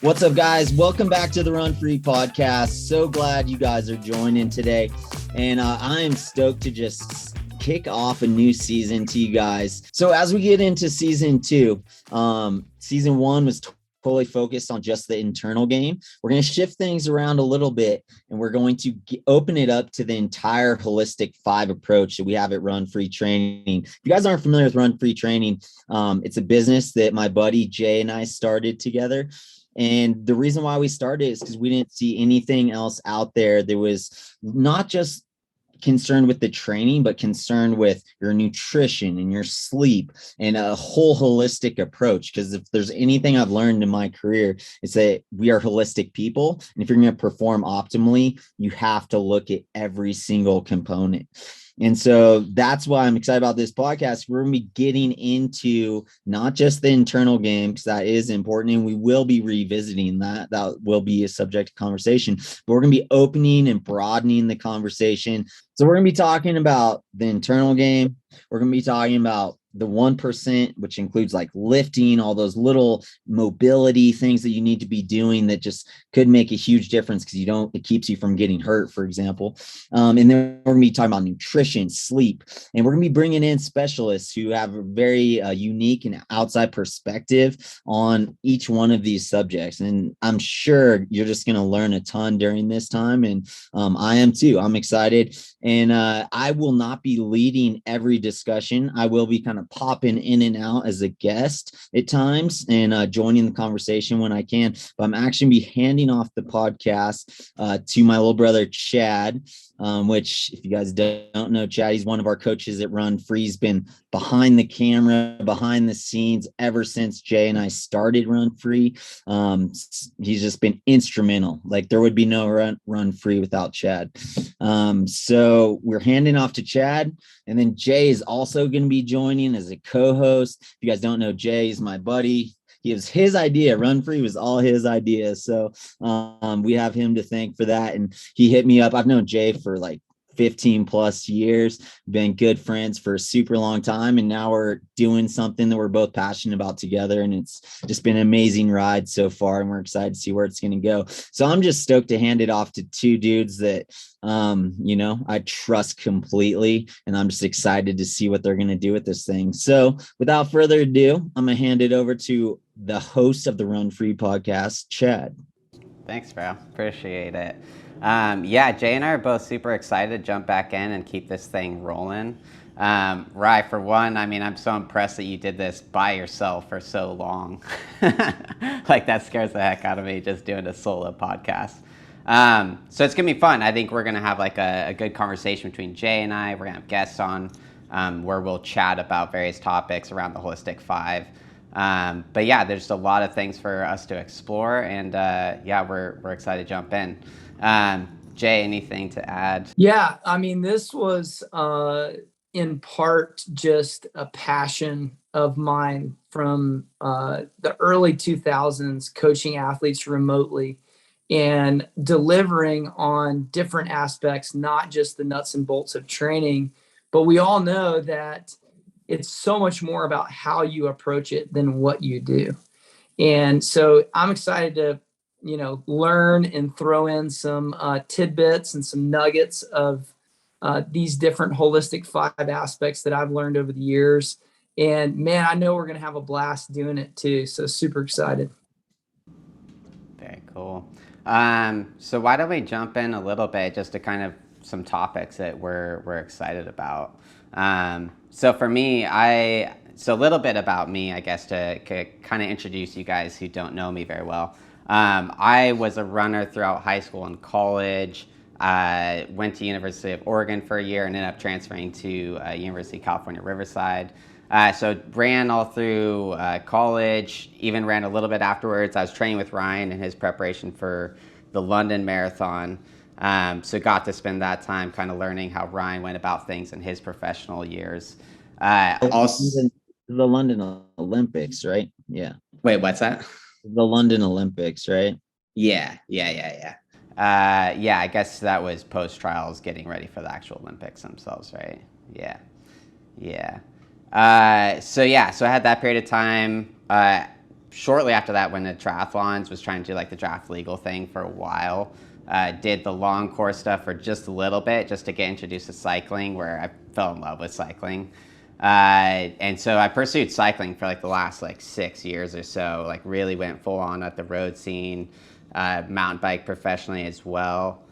What's up, guys? Welcome back to the Run Free podcast. So glad you guys are joining today. And I am stoked to just kick off a new season to you guys. So as we get into season two, season one was totally focused on just the internal game. We're going to shift things around a little bit, and we're going to open it up to the entire holistic 5 approach that we have at Run Free Training. If you guys aren't familiar with Run Free Training, it's a business that my buddy Jay and I started together. And the reason why we started is because we didn't see anything else out there that was not just concerned with the training, but concerned with your nutrition and your sleep and a whole holistic approach. Because if there's anything I've learned in my career, it's that we are holistic people. And if you're going to perform optimally, you have to look at every single component. And so that's why I'm excited about this podcast. We're going to be getting into not just the internal game, because that is important, and we will be revisiting that. That will be a subject of conversation, but we're going to be opening and broadening the conversation. So we're going to be talking about the internal game. We're going to be talking about the 1%, which includes like lifting, all those little mobility things that you need to be doing that just could make a huge difference because it keeps you from getting hurt, for example. And then we're going to be talking about nutrition, sleep, and we're going to be bringing in specialists who have a very unique and outside perspective on each one of these subjects. And I'm sure you're just going to learn a ton during this time. And I am too. I'm excited. And I will not be leading every discussion. I will be kind of popping in and out as a guest at times and joining the conversation when I can. But I'm actually going to be handing off the podcast to my little brother, Chad, which if you guys don't know Chad, he's one of our coaches at Run Free. He's been behind the camera, behind the scenes ever since Jay and I started Run Free. He's just been instrumental. Like there would be no Run Free without Chad. So we're handing off to Chad, and then Jay is also going to be joining as a co-host. If you guys don't know, Jay is my buddy. He was his idea. Run Free was all his idea. So we have him to thank for that. And he hit me up. I've known Jay for like 15 plus years, been good friends for a super long time. And now we're doing something that we're both passionate about together. And it's just been an amazing ride so far. And we're excited to see where it's going to go. So I'm just stoked to hand it off to two dudes that, I trust completely. And I'm just excited to see what they're going to do with this thing. So without further ado, I'm going to hand it over to the host of the Run Free podcast, Chad. Thanks, bro. Appreciate it. Jay and I are both super excited to jump back in and keep this thing rolling. Rye, for one, I'm so impressed that you did this by yourself for so long. Like that scares the heck out of me, just doing a solo podcast. So it's going to be fun. I think we're going to have like a good conversation between Jay and I. We're going to have guests on where we'll chat about various topics around the Holistic 5. But yeah, there's a lot of things for us to explore, and we're excited to jump in. Jay, anything to add? Yeah, this was in part just a passion of mine from the early 2000s, coaching athletes remotely and delivering on different aspects, not just the nuts and bolts of training. But we all know that it's so much more about how you approach it than what you do. And so I'm excited to, learn and throw in some tidbits and some nuggets of these different holistic 5 aspects that I've learned over the years. And man, I know we're going to have a blast doing it too. So super excited. Very cool. So why don't we jump in a little bit just to kind of some topics that we're excited about. So for me, so a little bit about me, I guess, to kind of introduce you guys who don't know me very well. I was a runner throughout high school and college. Went to University of Oregon for a year and ended up transferring to University of California, Riverside. So ran all through college, even ran a little bit afterwards. I was training with Ryan in his preparation for the London Marathon. So got to spend that time kind of learning how Ryan went about things in his professional years. Also, the London Olympics, right? Yeah. Wait, what's that? The London Olympics, right? Yeah. I guess that was post-trials getting ready for the actual Olympics themselves, right? Yeah. So I had that period of time. shortly after that, when the triathlons, was trying to do like the draft legal thing for a while. Did the long course stuff for just a little bit, just to get introduced to cycling, where I fell in love with cycling. And so I pursued cycling for like the last like 6 years or so, like really went full on at the road scene, mountain bike professionally as well.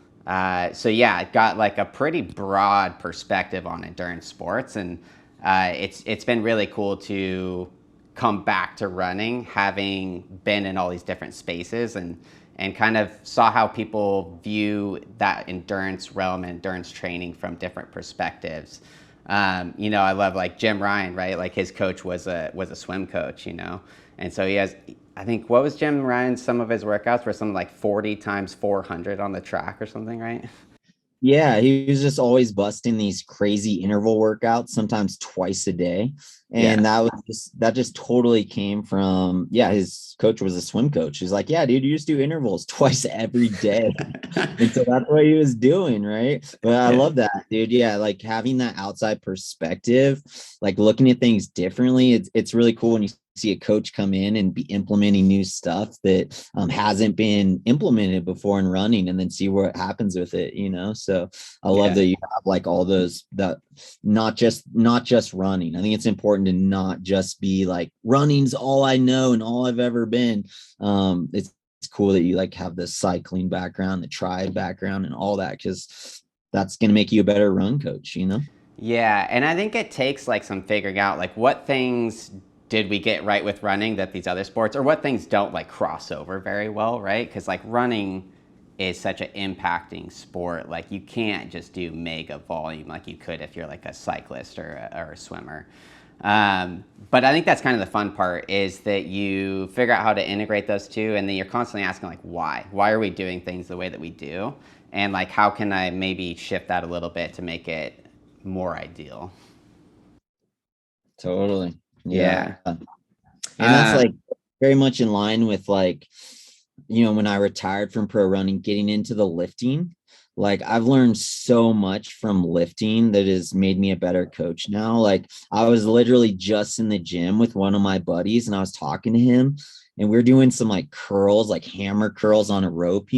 So yeah, I got like a pretty broad perspective on endurance sports, and it's been really cool to come back to running, having been in all these different spaces, and kind of saw how people view that endurance realm and endurance training from different perspectives. I love like Jim Ryan, right? Like his coach was a swim coach, and so he has, I think, what was Jim Ryan's, some of his workouts were something like 40 times 400 on the track or something, right? Yeah, he was just always busting these crazy interval workouts, sometimes twice a day. And that just totally came from, his coach was a swim coach. He's like, yeah, dude, you just do intervals twice every day. And so that's what he was doing, right? But I love that, dude. Yeah, like having that outside perspective, like looking at things differently. It's really cool when you see a coach come in and be implementing new stuff that hasn't been implemented before in running, and then see what happens with it, So I love that you have like all those, that not just running. I think it's important to not just be like running's all I know and all I've ever been. It's cool that you like have the cycling background, the tribe background, and all that, because that's going to make you a better run coach, Yeah, and I think it takes like some figuring out like what things did we get right with running that these other sports, or what things don't like cross over very well, right? Because like running is such an impacting sport. Like you can't just do mega volume like you could if you're like a cyclist or a swimmer. But I think that's kind of the fun part, is that you figure out how to integrate those two, and then you're constantly asking like, why are we doing things the way that we do? And like, how can I maybe shift that a little bit to make it more ideal? Totally. Yeah. And that's like very much in line with like, when I retired from pro running, getting into the lifting, like I've learned so much from lifting that has made me a better coach now. Like I was literally just in the gym with one of my buddies, and I was talking to him, and we are doing some like curls, like hammer curls on a rope,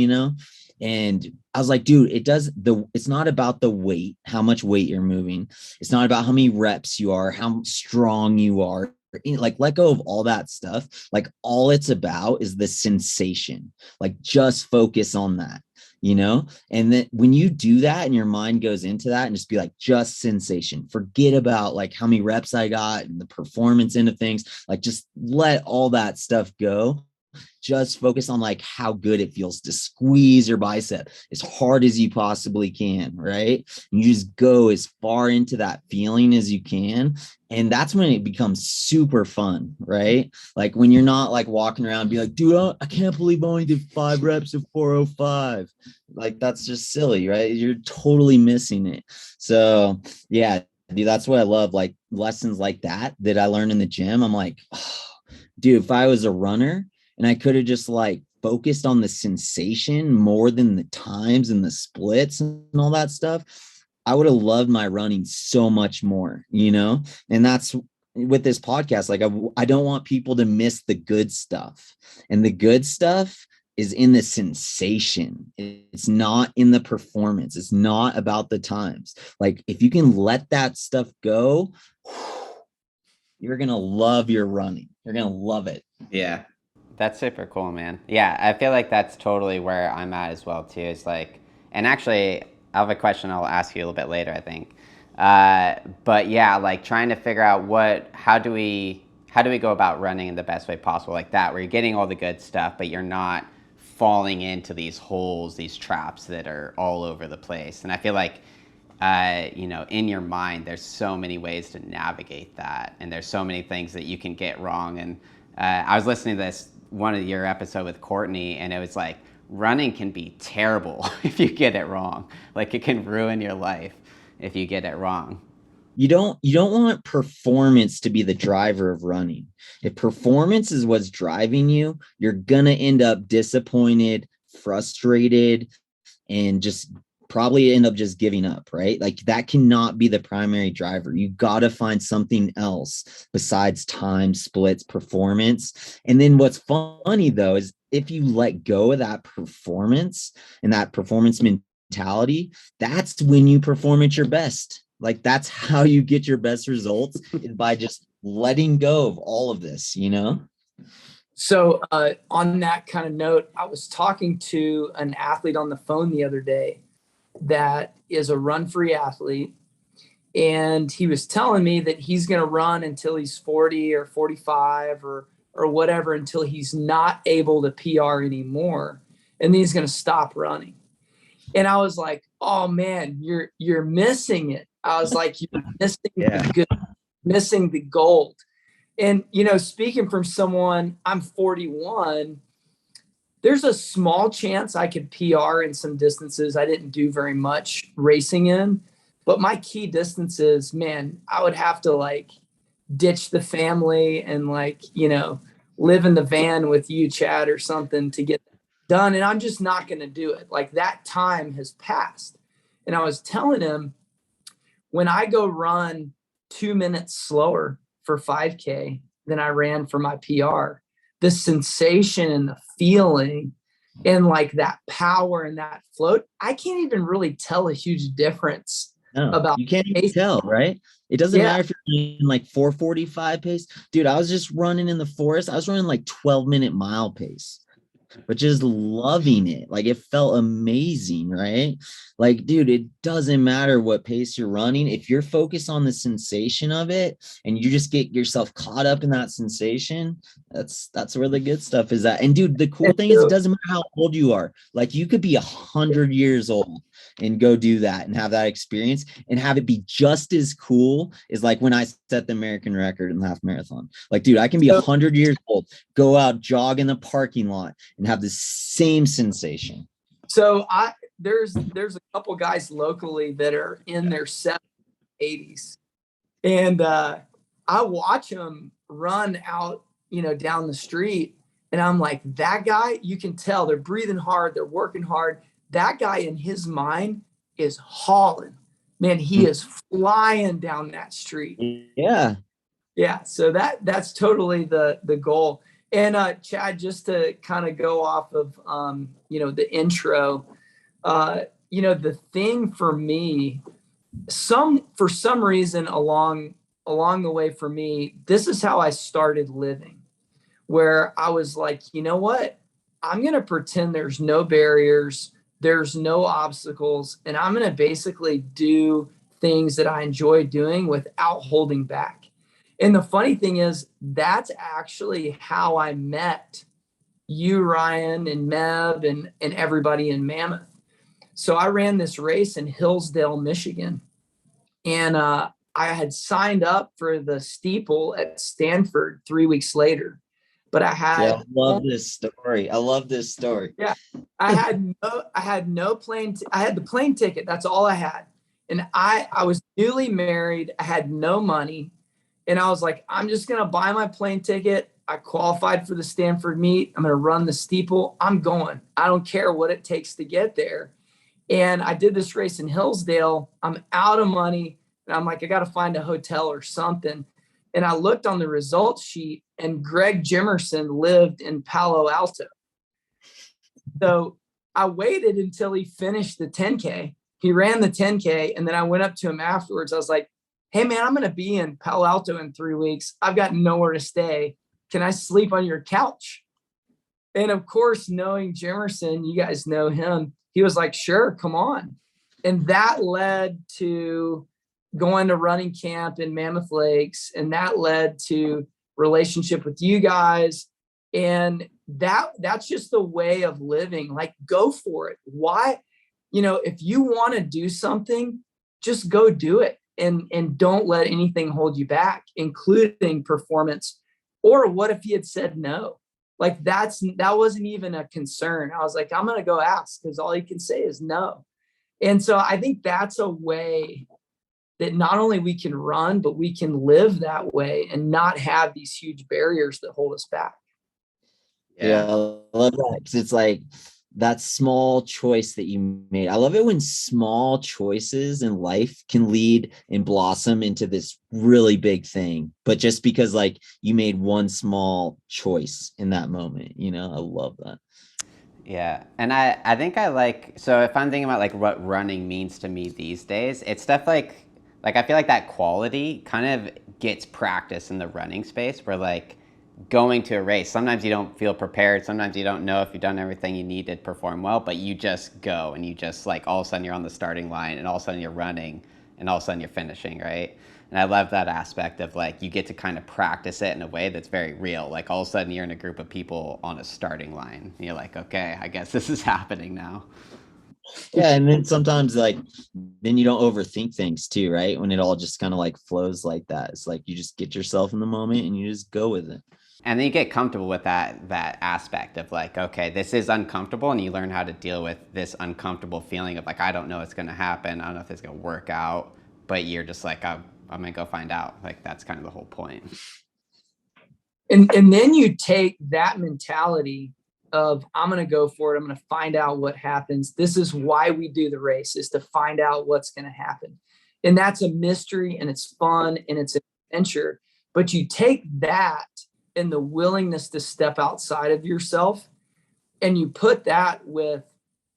and I was like, dude, it's not about the weight, how much weight you're moving. It's not about how many reps you are, how strong you are. Like let go of all that stuff. Like all it's about is the sensation. Like just focus on that, and then when you do that and your mind goes into that, and just be like, just sensation, forget about like how many reps I got and the performance into things, like just let all that stuff go. Just focus on like how good it feels to squeeze your bicep as hard as you possibly can, right? And you just go as far into that feeling as you can. And that's when it becomes super fun, right? Like when you're not like walking around and be like, dude, I can't believe I only did 5 reps of 405. Like that's just silly, right? You're totally missing it. So yeah, dude, that's what I love. Like lessons like that I learned in the gym. I'm like, oh, dude, if I was a runner, and I could have just like focused on the sensation more than the times and the splits and all that stuff, I would have loved my running so much more, and that's with this podcast. Like I don't want people to miss the good stuff, and the good stuff is in the sensation. It's not in the performance. It's not about the times. Like if you can let that stuff go, you're going to love your running. You're going to love it. Yeah. That's super cool, man. Yeah, I feel like that's totally where I'm at as well too. It's like, and actually, I have a question I'll ask you a little bit later, I think. But yeah, like trying to figure out how do we go about running in the best way possible, like that, where you're getting all the good stuff, but you're not falling into these holes, these traps that are all over the place. And I feel like, in your mind, there's so many ways to navigate that, and there's so many things that you can get wrong. And I was listening to one of your episode with Courtney, and it was like, running can be terrible if you get it wrong. Like it can ruin your life if you get it wrong. You don't want performance to be the driver of running. If performance is what's driving you, you're gonna end up disappointed, frustrated, and just probably end up just giving up, right? Like that cannot be the primary driver. You got to find something else besides time, splits, performance. And then what's funny though is if you let go of that performance and that performance mentality, that's when you perform at your best. Like that's how you get your best results, is by just letting go of all of this, you know? So on that kind of note, I was talking to an athlete on the phone the other day that is a run-free athlete. And he was telling me that he's going to run until he's 40 or 45 or whatever, until he's not able to PR anymore. And then he's going to stop running. And I was like, oh man, you're missing it. I was like, you're missing the gold. And, you know, speaking from someone, I'm 41, there's a small chance I could PR in some distances I didn't do very much racing in. But my key distances, man, I would have to like ditch the family and like, you know, live in the van with you, Chad, or something to get done. And I'm just not going to do it. Like that time has passed. And I was telling him, when I go run 2 minutes slower for 5K than I ran for my PR, the sensation and the feeling and like that power and that float, I can't even really tell a huge difference. No, you can't even tell, right? It doesn't matter if you're in like 4:45 pace. Dude, I was just running in the forest. I was running like 12-minute mile pace, but just loving it. Like it felt amazing, right? Like, dude, it doesn't matter what pace you're running. If you're focused on the sensation of it and you just get yourself caught up in that sensation, that's where the good stuff is at. And dude, the cool thing is it doesn't matter how old you are. Like you could be 100 years old and go do that and have that experience and have it be just as cool as like when I set the American record in the half marathon. Like, dude, I can be 100 years old, go out, jog in the parking lot and have the same sensation. So there's a couple guys locally that are in their 70s, 80s. And I watch them run out, you know, down the street. And I'm like, that guy, you can tell they're breathing hard. They're working hard. That guy in his mind is hauling. Man, he is flying down that street. Yeah. Yeah. So that's totally the goal. And Chad, just to kind of go off of, you know, the intro, you know, the thing for me, for some reason along the way for me, this is how I started living, where I was like, you know what, I'm going to pretend there's no barriers, there's no obstacles, and I'm going to basically do things that I enjoy doing without holding back. And the funny thing is, that's actually how I met you, Ryan, and Mev, and everybody in Mammoth. So I ran this race in Hillsdale, Michigan. And I had signed up for the steeple at Stanford 3 weeks later. But I had I love this story. Yeah. I had no plane. I had the plane ticket. That's all I had. And I was newly married. I had no money. And I was like, I'm just going to buy my plane ticket. I qualified for the Stanford meet. I'm going to run the steeple. I'm going. I don't care what it takes to get there. And I did this race in Hillsdale. I'm out of money. And I'm like, I got to find a hotel or something. And I looked on the results sheet, and Greg Jimerson lived in Palo Alto. So I waited until he finished the 10K. He ran the 10K. And then I went up to him afterwards. I was like, hey, man, I'm going to be in Palo Alto in 3 weeks. I've got nowhere to stay. Can I sleep on your couch? And of course, knowing Jimerson, you guys know him, he was like, sure, come on. And that led to going to running camp in Mammoth Lakes. And that led to relationship with you guys. And that's just the way of living. Like, go for it. Why? You know, if you want to do something, just go do it. And don't let anything hold you back, including performance. Or what if he had said no? Like that wasn't even a concern. I was like, I'm going to go ask, because all he can say is no. And so I think that's a way that not only we can run, but we can live that way and not have these huge barriers that hold us back. Yeah, I love that. 'Cause it's like, that small choice that you made. I love it when small choices in life can lead and blossom into this really big thing, but just because like you made one small choice in that moment, you know, I love that. Yeah, and I think I like, so if I'm thinking about like what running means to me these days, it's stuff like I feel like that quality kind of gets practice in the running space where like going to a race, sometimes you don't feel prepared, sometimes you don't know if you've done everything you need to perform well, but you just go and you just like all of a sudden you're on the starting line and all of a sudden you're running and all of a sudden you're finishing, right? And I love that aspect of like you get to kind of practice it in a way that's very real. Like all of a sudden you're in a group of people on a starting line. And you're like, okay, I guess this is happening now. Yeah, and then sometimes like then you don't overthink things too, right? When it all just kind of like flows like that. It's like you just get yourself in the moment and you just go with it. And then you get comfortable with that aspect of like, okay, this is uncomfortable, and you learn how to deal with this uncomfortable feeling of like, I don't know what's going to happen. I don't know if it's going to work out, but you're just like, I'm going to go find out. Like that's kind of the whole point. And then you take that mentality of I'm going to go for it. I'm going to find out what happens. This is why we do the race, is to find out what's going to happen. And that's a mystery, and it's fun, and it's an adventure. But you take that and the willingness to step outside of yourself, and you put that with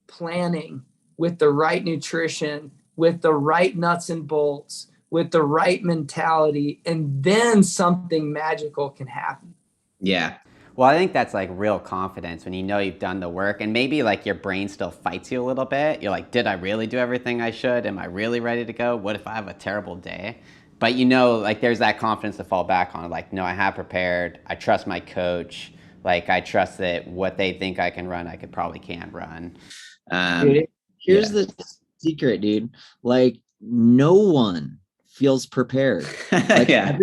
planning, with the right nutrition, with the right nuts and bolts, with the right mentality, and then something magical can happen. Yeah. Well, I think that's like real confidence when you know you've done the work, and maybe like your brain still fights you a little bit. You're like, did I really do everything I should? Am I really ready to go? What if I have a terrible day? But you know, like there's that confidence to fall back on. Like, no, I have prepared. I trust my coach. Like, I trust that what they think I can run, I could probably can run. Dude, here's the secret, dude. Like no one feels prepared. Like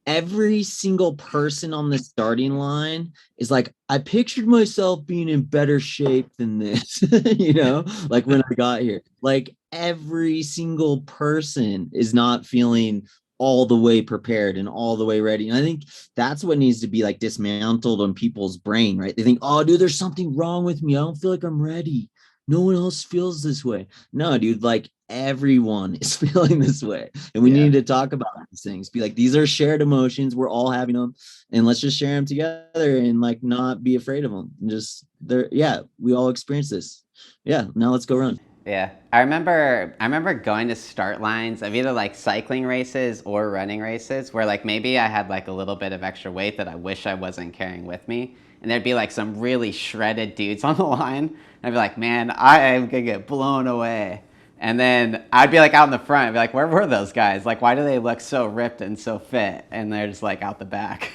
every single person on the starting line is like, I pictured myself being in better shape than this, you know, like when I got here. Like every single person is not feeling all the way prepared and all the way ready. And I think that's what needs to be like dismantled on people's brain, right? They think, oh, dude, there's something wrong with me. I don't feel like I'm ready. No one else feels this way. No, dude, like everyone is feeling this way. And we need to talk about these things. Be like, these are shared emotions. We're all having them. And let's just share them together and like not be afraid of them. And just we all experience this. Yeah. Now let's go run. Yeah. I remember going to start lines of either like cycling races or running races where like maybe I had like a little bit of extra weight that I wish I wasn't carrying with me. And there'd be like some really shredded dudes on the line. And I'd be like, man, I am going to get blown away. And then I'd be like out in the front. I'd be like, where were those guys? Like, why do they look so ripped and so fit? And they're just like out the back.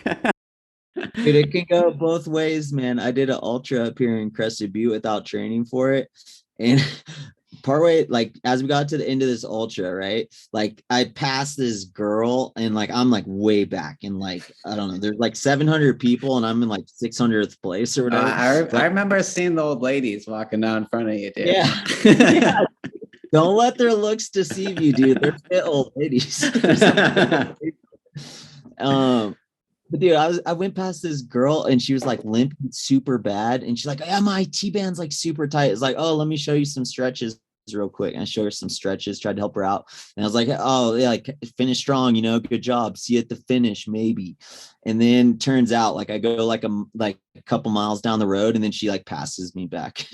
Dude, it can go both ways, man. I did an ultra up here in Crested Butte without training for it. And partway, like as we got to the end of this ultra, right? Like I passed this girl and like I'm like way back and like I don't know, there's like 700 people and I'm in like 600th place or whatever. I remember seeing the old ladies walking down in front of you, dude. Yeah. Yeah. Don't let their looks deceive you, dude. They're fit old ladies. But dude, I went past this girl and she was like limping super bad. And she's like, yeah, my T-band's like super tight. It's like, oh, let me show you some stretches real quick. And I showed her some stretches, tried to help her out. And I was like, oh, yeah, like finish strong, you know, good job. See you at the finish, maybe. And then turns out like I go like a couple miles down the road and then she like passes me back.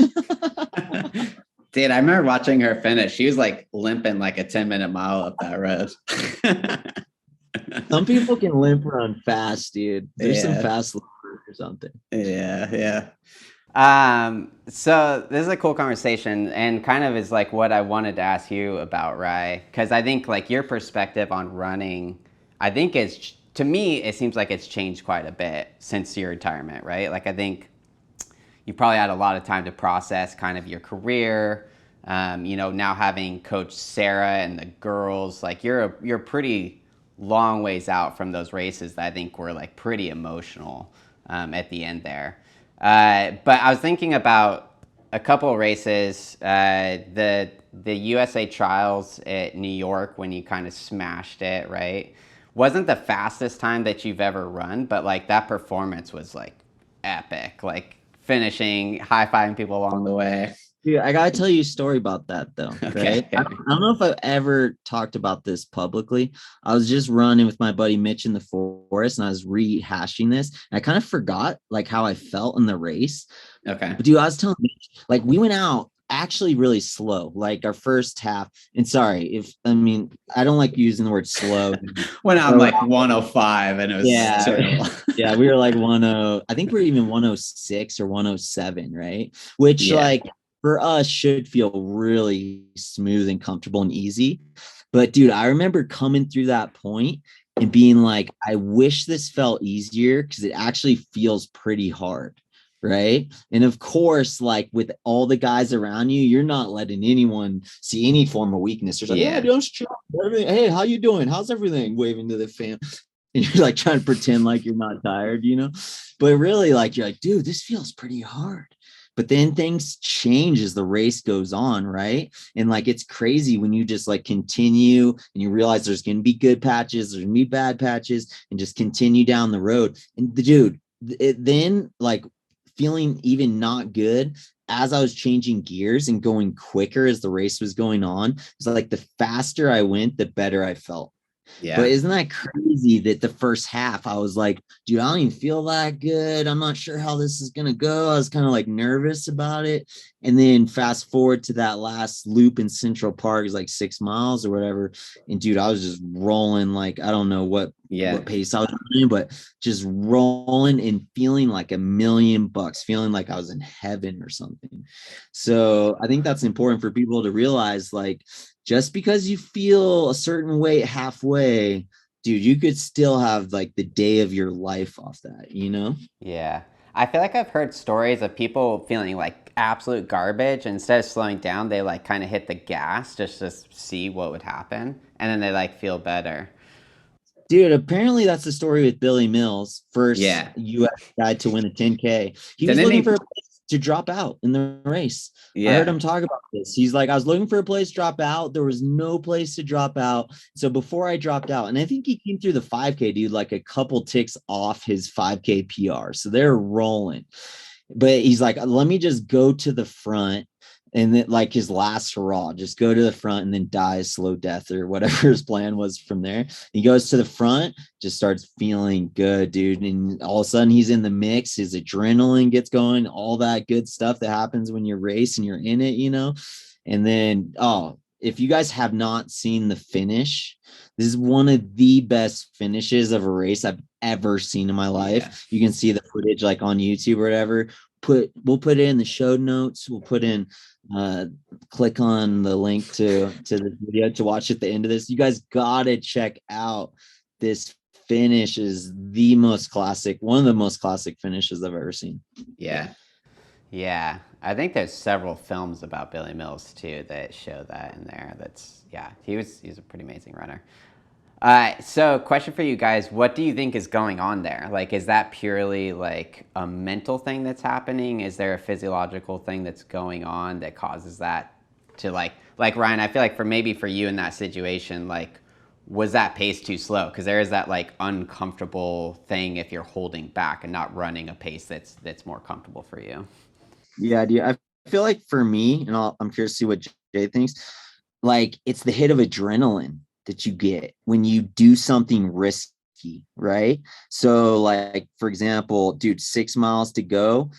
Dude, I remember watching her finish. She was like limping like a 10-minute mile up that road. Some people can limp run fast, dude. There's some fast limpers or something. Yeah. So this is a cool conversation and kind of is like what I wanted to ask you about, Rye, because I think like your perspective on running, I think is, to me, it seems like it's changed quite a bit since your retirement, right? Like I think you probably had a lot of time to process kind of your career, you know, now having Coach Sarah and the girls, like you're pretty long ways out from those races that I think were like pretty emotional at the end there. But I was thinking about a couple of races, the USA Trials at New York when you kind of smashed it, right? Wasn't the fastest time that you've ever run, but like that performance was like epic. Like finishing, high-fiving people along the way. Dude, I gotta tell you a story about that though, Okay. right? I don't know if I've ever talked about this publicly. I was just running with my buddy Mitch in the forest, and I was rehashing this. And I kind of forgot like how I felt in the race. Okay. But dude, I was telling Mitch, like we went out actually really slow, like our first half. And sorry I don't like using the word slow. Went on like 105 and it was terrible. Yeah, we were like 10. I think we're even 106 or 107, right? Which like for us should feel really smooth and comfortable and easy. But dude, I remember coming through that point and being like, I wish this felt easier because it actually feels pretty hard. Right. And of course, like with all the guys around you, you're not letting anyone see any form of weakness. You're like, yeah, don't hey, how you doing? How's everything? Waving to the fam. And you're like trying to pretend like you're not tired, but really like, you're like, dude, this feels pretty hard. But then things change as the race goes on, right? And like it's crazy when you just like continue and you realize there's going to be good patches, there's going to be bad patches, and just continue down the road. And dude, then like feeling even not good as I was changing gears and going quicker as the race was going on. It's like the faster I went, the better I felt. Yeah. But isn't that crazy that the first half I was like, dude, I don't even feel that good. I'm not sure how this is going to go. I was kind of like nervous about it. And then fast forward to that last loop in Central Park is like 6 miles or whatever. And dude, I was just rolling like, I don't know what pace I was doing, but just rolling and feeling like $1,000,000, feeling like I was in heaven or something. So I think that's important for people to realize, like, just because you feel a certain way halfway, dude, you could still have like the day of your life off that, Yeah. I feel like I've heard stories of people feeling like absolute garbage. Instead of slowing down, they like kind of hit the gas just to see what would happen. And then they like feel better. Dude, apparently that's the story with Billy Mills, first U.S. guy to win a 10K. He was looking for a place to drop out in the race. I heard him talk about this. He's like, I was looking for a place to drop out. There was no place to drop out. So before I dropped out, and I think he came through the 5K, dude, like a couple ticks off his 5K PR. So they're rolling. But he's like, let me just go to the front. And then like his last hurrah, just go to the front and then die a slow death or whatever his plan was from there. He goes to the front, just starts feeling good, dude. And all of a sudden he's in the mix. His adrenaline gets going, all that good stuff that happens when you race and you're in it, And then, if you guys have not seen the finish, this is one of the best finishes of a race I've ever seen in my life. Yeah. You can see the footage like on YouTube or whatever. We'll put it in the show notes. We'll put in click on the link to the video to watch at the end of this. You guys gotta check out this finish. Is the most classic, one of the most classic finishes I've ever seen. Yeah, I think there's several films about Billy Mills too that show that in there. He's a pretty amazing runner. So question for you guys, what do you think is going on there? Like, is that purely like a mental thing that's happening? Is there a physiological thing that's going on that causes that to like Ryan, I feel like for you in that situation, like, was that pace too slow? Because there is that like uncomfortable thing if you're holding back and not running a pace that's more comfortable for you. Yeah, dude, I feel like for me, and I'm curious to see what Jay thinks, like it's the hit of adrenaline that you get when you do something risky, right? So like, for example, dude, 6 miles to go.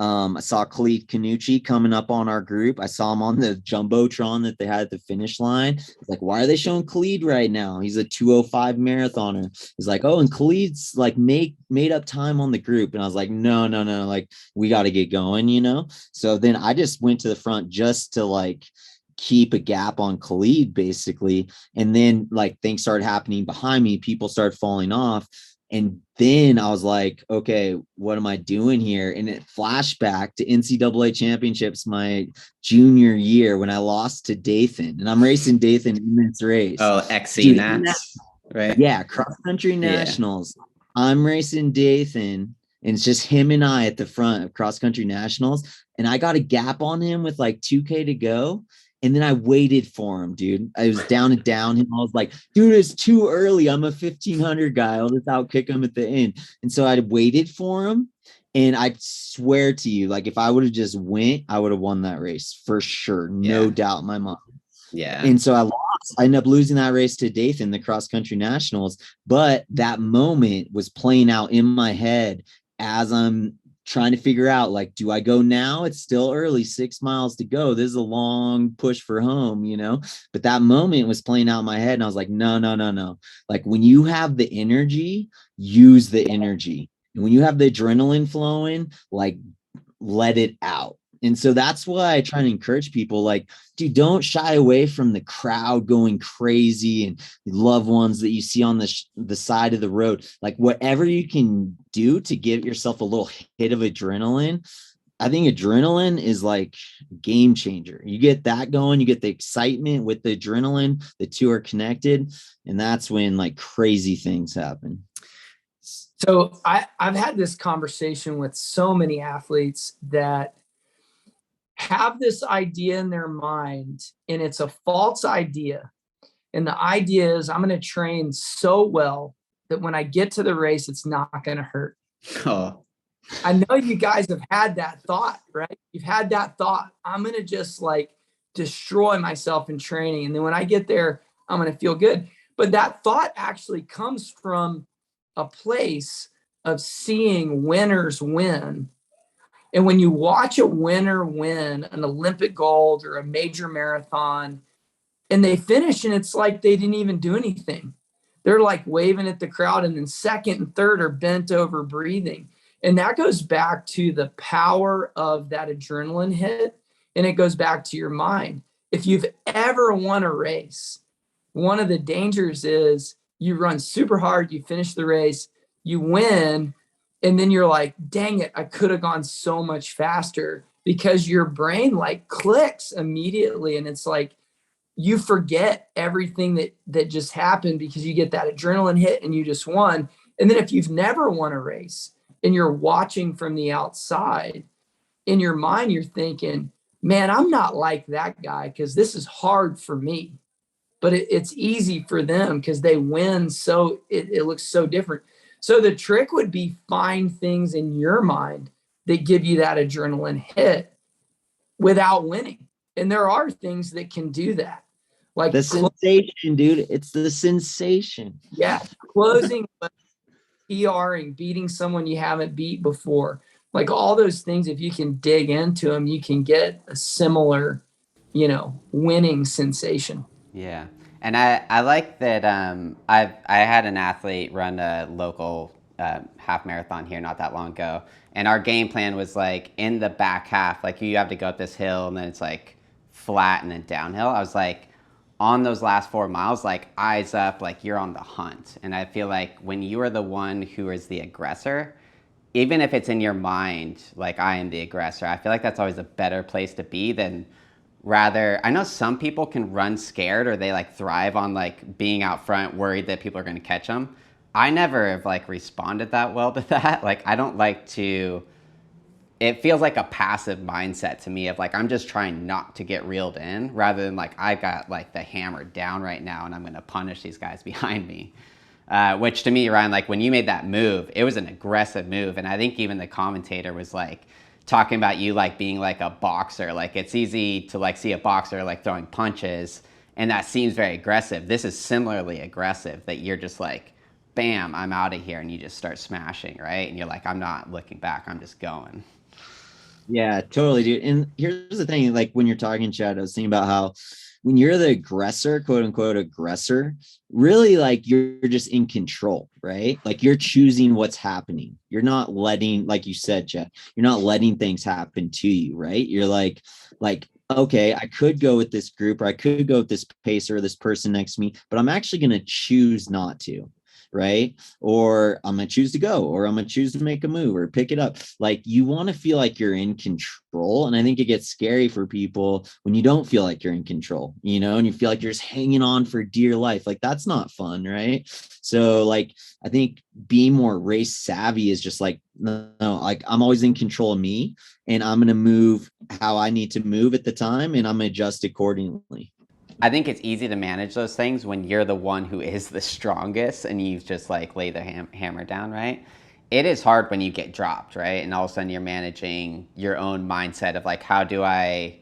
I saw Khalid Kanuchi coming up on our group. I saw him on the Jumbotron that they had at the finish line. Like, why are they showing Khalid right now? He's a 2:05 marathoner. He's like, oh, and Khalid's like made up time on the group. And I was like, no, like we got to get going, So then I just went to the front just to like keep a gap on Khalid basically. And then like things started happening behind me. People started falling off. And then I was like, okay, what am I doing here? And it flashed back to NCAA championships my junior year when I lost to Dathan. And I'm racing Dathan in this race. Oh, XC Nats, right? Yeah, cross country nationals. Yeah. I'm racing Dathan. And it's just him and I at the front of cross country nationals. And I got a gap on him with like 2K to go. And then I waited for him, dude. I was down and down. And I was like, dude, it's too early. I'm a 1500 guy. I'll just outkick him at the end. And so I waited for him. And I swear to you, like if I would have just went, I would have won that race for sure. No doubt in my mind. Yeah. And so I lost. I ended up losing that race to Dathan, the cross country nationals. But that moment was playing out in my head as I'm trying to figure out, like, do I go now? It's still early, 6 miles to go. This is a long push for home, you know? But that moment was playing out in my head. And I was like, no, no, no, no. Like when you have the energy, use the energy. And when you have the adrenaline flowing, like let it out. And so that's why I try to encourage people, like, dude, don't shy away from the crowd going crazy and loved ones that you see on the side of the road. Like whatever you can do to give yourself a little hit of adrenaline. I think adrenaline is like game changer. You get that going, you get the excitement with the adrenaline, the two are connected. And that's when like crazy things happen. So I've had this conversation with so many athletes that have this idea in their mind, and it's a false idea. And the idea is I'm going to train so well that when I get to the race, it's not going to hurt. Oh, I know you guys have had that thought, right? You've had that thought. I'm going to just like destroy myself in training. And then when I get there, I'm going to feel good. But that thought actually comes from a place of seeing winners win. And when you watch a winner win an Olympic gold or a major marathon and they finish and it's like they didn't even do anything. They're like waving at the crowd, and then second and third are bent over breathing. And that goes back to the power of that adrenaline hit. And it goes back to your mind. If you've ever won a race, one of the dangers is you run super hard, you finish the race, you win, and then you're like, dang it, I could have gone so much faster, because your brain like clicks immediately. And it's like, you forget everything that just happened because you get that adrenaline hit and you just won. And then if you've never won a race and you're watching from the outside, in your mind, you're thinking, man, I'm not like that guy because this is hard for me. But it's easy for them because they win. So it looks so different. So the trick would be find things in your mind that give you that adrenaline hit without winning. And there are things that can do that. Like the sensation, dude. It's the sensation. Yeah. Closing, PRing, beating someone you haven't beat before. Like all those things, if you can dig into them, you can get a similar, winning sensation. Yeah. And I like that. I had an athlete run a local half marathon here not that long ago. And our game plan was like in the back half, like you have to go up this hill and then it's like flat and then downhill. I was like, on those last 4 miles, like eyes up, like you're on the hunt. And I feel like when you are the one who is the aggressor, even if it's in your mind, like I am the aggressor, I feel like that's always a better place to be than rather. I know some people can run scared or they like thrive on like being out front, worried that people are going to catch them. I never have like responded that well to that. Like I don't like to, it feels like a passive mindset to me of like, I'm just trying not to get reeled in rather than like, I got like the hammer down right now and I'm going to punish these guys behind me. Which to me, Ryan, like when you made that move, it was an aggressive move. And I think even the commentator was like talking about you like being like a boxer. Like it's easy to like see a boxer like throwing punches and that seems very aggressive. This is similarly aggressive that you're just like, bam, I'm out of here. And you just start smashing, right? And you're like, I'm not looking back. I'm just going. Yeah, totally, dude. And here's the thing, like when you're talking, Chad, I was thinking about how when you're the aggressor, quote unquote aggressor, really like you're just in control, right? Like you're choosing what's happening. You're not letting, like you said, Chad, you're not letting things happen to you, right? You're like, okay, I could go with this group or I could go with this pacer or this person next to me, but I'm actually going to choose not to. Right. Or I'm going to choose to go, or I'm going to choose to make a move or pick it up. Like you want to feel like you're in control. And I think it gets scary for people when you don't feel like you're in control, and you feel like you're just hanging on for dear life. Like that's not fun. Right. So like, I think being more race savvy is just like, no, like I'm always in control of me and I'm going to move how I need to move at the time. And I'm going to adjust accordingly. I think it's easy to manage those things when you're the one who is the strongest and you just like lay the hammer down, right? it is hard when you get dropped, right? And all of a sudden you're managing your own mindset of like, how do I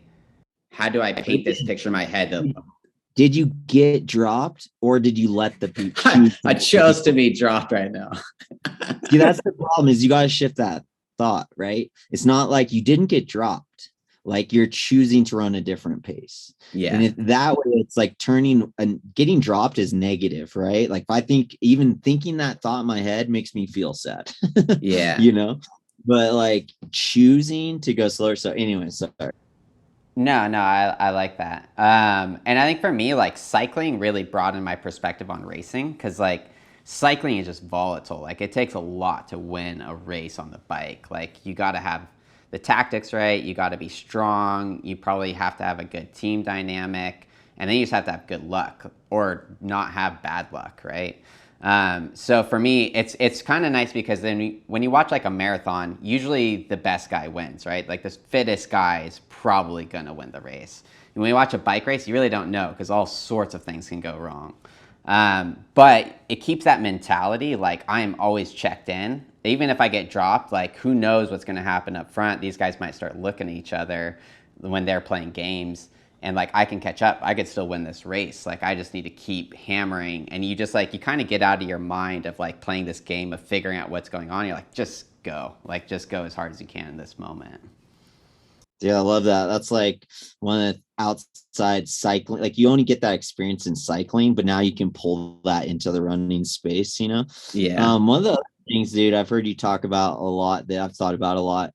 paint this picture in my head? Did you get dropped, or did you let the people? I chose to be dropped right now. See, that's the problem, is you got to shift that thought, right? It's not like you didn't get dropped. Like, you're choosing to run a different pace. Yeah. And that way, it's like turning and getting dropped is negative, right? Like, if I think, even thinking that thought in my head makes me feel sad. Yeah. You know, but like choosing to go slower. So anyway, sorry. No, I like that. And I think for me, like cycling really broadened my perspective on racing, because like cycling is just volatile. Like it takes a lot to win a race on the bike. Like you got to have the tactics right. You got to be strong. You probably have to have a good team dynamic, and then you just have to have good luck or not have bad luck, right? So for me, it's kind of nice, because then when you watch like a marathon, usually the best guy wins, right? Like the fittest guy is probably gonna win the race. And when you watch a bike race, you really don't know, because all sorts of things can go wrong. But it keeps that mentality, like I am always checked in. Even if I get dropped, like who knows what's gonna happen up front? These guys might start looking at each other when they're playing games. And like I can catch up, I could still win this race. Like I just need to keep hammering. And you just like, you kind of get out of your mind of like playing this game of figuring out what's going on. You're like, just go as hard as you can in this moment. Yeah, I love that. That's like one of the outside cycling. Like you only get that experience in cycling, but now you can pull that into the running space, you know? Yeah. One of the other things, dude, I've heard you talk about a lot, that I've thought about a lot,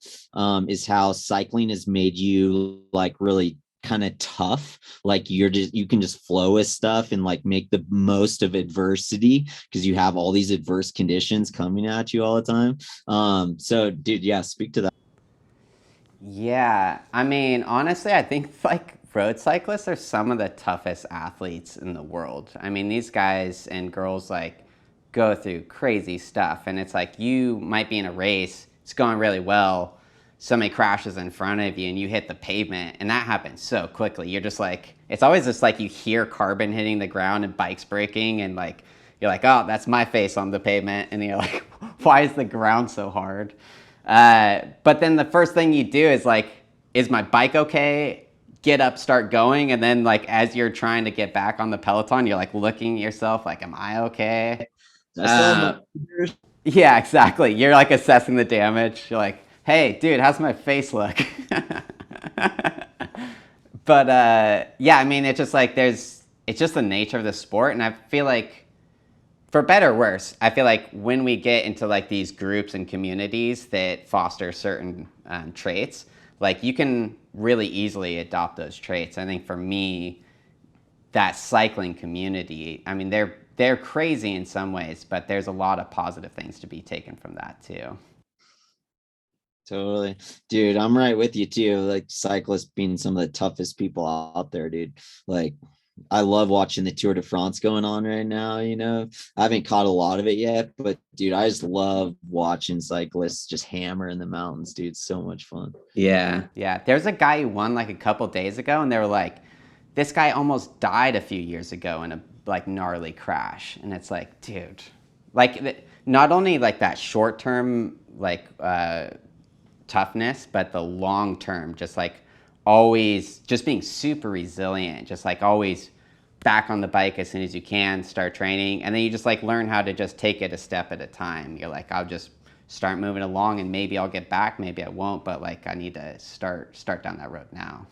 is how cycling has made you like really kind of tough. Like you can just flow with stuff and like make the most of adversity, because you have all these adverse conditions coming at you all the time. So dude, yeah, speak to that. Yeah, I mean, honestly, I think like road cyclists are some of the toughest athletes in the world. I mean, these guys and girls like go through crazy stuff, and it's like you might be in a race, it's going really well, somebody crashes in front of you and you hit the pavement, and that happens so quickly. You're just like, it's always just like you hear carbon hitting the ground and bikes breaking, and like you're like, oh, that's my face on the pavement, and you're like, why is the ground so hard? But then the first thing you do is like, is my bike okay? Get up, start going. And then like, as you're trying to get back on the Peloton, you're like looking at yourself like, am I okay? Yeah, exactly. You're like assessing the damage. You're like, hey, dude, how's my face look? But yeah, I mean, it's just like it's just the nature of the sport. And I feel like, for better or worse, I feel like when we get into like these groups and communities that foster certain traits, like you can really easily adopt those traits. I think for me, that cycling community, I mean, they're crazy in some ways, but there's a lot of positive things to be taken from that too. Totally. Dude, I'm right with you too. Like cyclists being some of the toughest people out there, dude. Like I love watching the Tour de France going on right now. You know, I haven't caught a lot of it yet, but dude, I just love watching cyclists just hammer in the mountains, dude. So much fun. Yeah. Yeah. There's a guy who won like a couple days ago, and they were like, this guy almost died a few years ago in a like gnarly crash. And it's like, dude, like not only like that short term, like, toughness, but the long term, just like always just being super resilient, just like always back on the bike as soon as you can, start training, and then you just like learn how to just take it a step at a time. You're like, I'll just start moving along, and maybe I'll get back, maybe I won't, but like I need to start down that road now.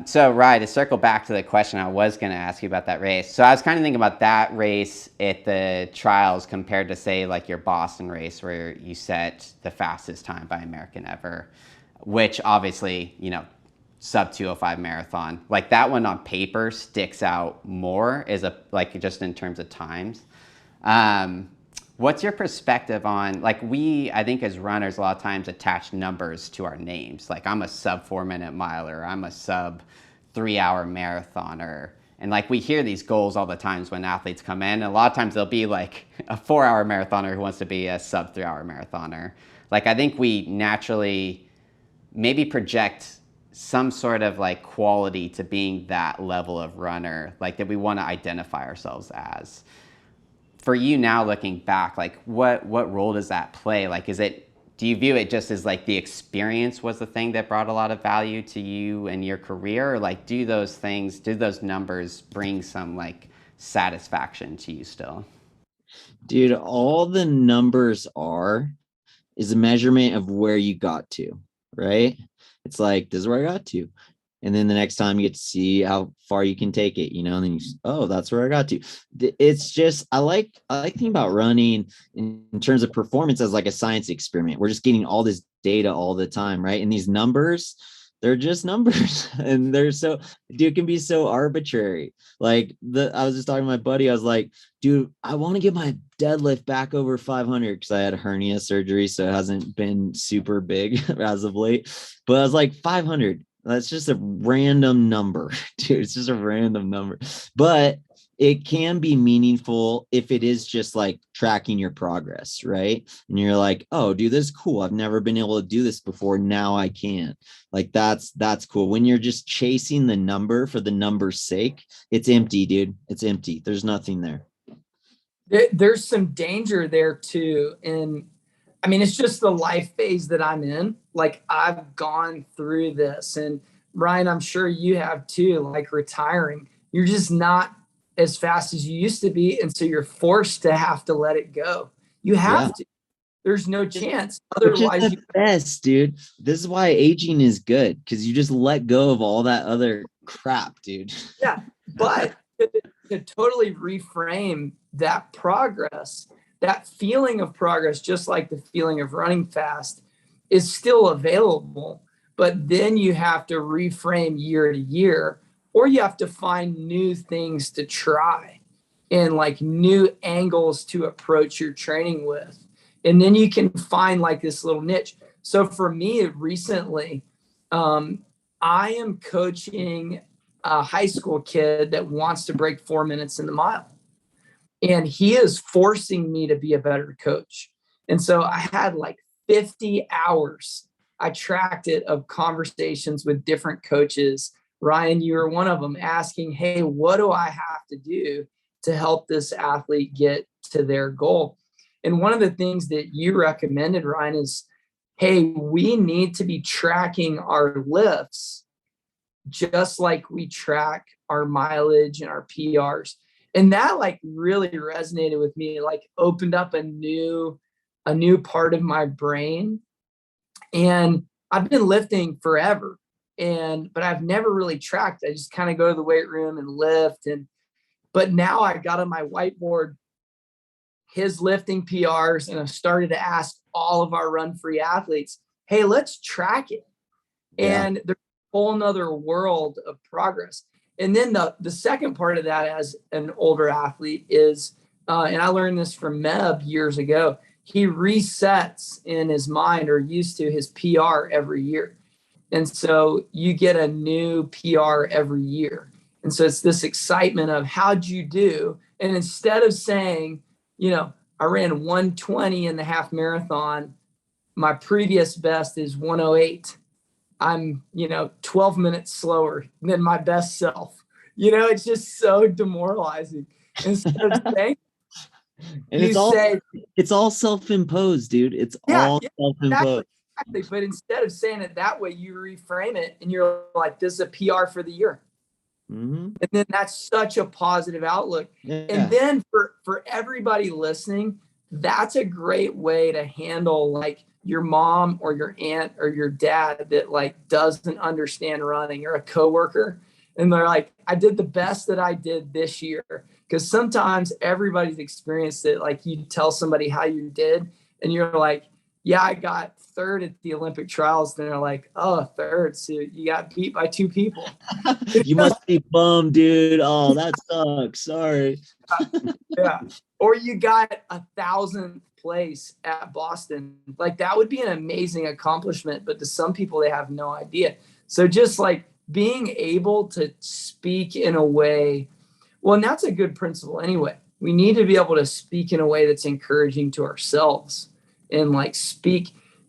So Ryan, to circle back to the question I was going to ask you about that race. So I was kind of thinking about that race at the trials compared to say like your Boston race, where you set the fastest time by American ever, which obviously, you know, sub 205 marathon. Like that one on paper sticks out more as a, like just in terms of times. What's your perspective on, like I think as runners, a lot of times attach numbers to our names. Like I'm a sub 4 minute miler, I'm a sub 3 hour marathoner. And like we hear these goals all the times when athletes come in. And a lot of times they'll be like a 4 hour marathoner who wants to be a sub 3 hour marathoner. Like I think we naturally maybe project some sort of like quality to being that level of runner, like that we want to identify ourselves as. for you now looking back, like what role does that play? Like, do you view it just as like the experience was the thing that brought a lot of value to you and your career? Or like, do those numbers bring some like satisfaction to you still? Dude, all the numbers is a measurement of where you got to, right? It's like, this is where I got to. And then the next time you get to see how far you can take it, and then that's where I got to. It's just, I like thinking about running in terms of performance as like a science experiment. We're just getting all this data all the time, right? And these numbers, they're just numbers and it can be so arbitrary. Like I was just talking to my buddy. I was like, dude, I want to get my deadlift back over 500 because I had hernia surgery. So it hasn't been super big as of late, but I was like 500. That's just a random number, dude. It's just a random number, but it can be meaningful if it is just like tracking your progress, right? And you're like, oh, dude, this is cool. I've never been able to do this before. Now I can. Like, that's cool. When you're just chasing the number for the number's sake, it's empty, dude. It's empty. There's nothing there. There's some danger there too. And I mean, it's just the life phase that I'm in. Like, I've gone through this, and Ryan, I'm sure you have too, like retiring. You're just not as fast as you used to be. And so you're forced to have to let it go. You have to. There's no chance. Otherwise, which is the best, dude. This is why aging is good, because you just let go of all that other crap, dude. Yeah. But to totally reframe that progress, that feeling of progress, just like the feeling of running fast, is still available. But then you have to reframe year to year, or you have to find new things to try and like new angles to approach your training with. And then you can find like this little niche. So for me recently, I am coaching a high school kid that wants to break 4 minutes in the mile. And he is forcing me to be a better coach. And so I had like 50 hours. I tracked it of conversations with different coaches. Ryan, you were one of them, asking, hey, what do I have to do to help this athlete get to their goal? And one of the things that you recommended, Ryan, is, hey, we need to be tracking our lifts just like we track our mileage and our PRs. And that like really resonated with me, like opened up a new part of my brain. And I've been lifting forever, but I've never really tracked. I just kind of go to the weight room and lift. But now I got on my whiteboard his lifting PRs, and I've started to ask all of our Run Free athletes, hey, let's track it. Yeah. And there's a whole nother world of progress. And then the second part of that as an older athlete is, and I learned this from Meb years ago, he resets in his mind, or used to, his PR every year. And so you get a new PR every year. And so it's this excitement of, how'd you do? And instead of saying, I ran 120 in the half marathon, my previous best is 108. I'm, 12 minutes slower than my best self. It's just so demoralizing. Instead of saying, and it's all self-imposed, dude. It's all self-imposed. Exactly. But instead of saying it that way, you reframe it and you're like, this is a PR for the year. Mm-hmm. And then that's such a positive outlook. Yeah. And then for everybody listening, that's a great way to handle like your mom or your aunt or your dad that like doesn't understand running, or a coworker. And they're like, I did the best that I did this year. Because sometimes everybody's experienced it. Like, you tell somebody how you did and you're like, yeah, I got third at the Olympic trials. Then they're like, oh, third. So you got beat by 2 people. You must be bummed, dude. Oh, that sucks. Sorry. Yeah. Or you got 1,000th place at Boston. Like, that would be an amazing accomplishment. But to some people, they have no idea. So just like being able to speak in a way, well, and that's a good principle anyway. We need to be able to speak in a way that's encouraging to ourselves. And like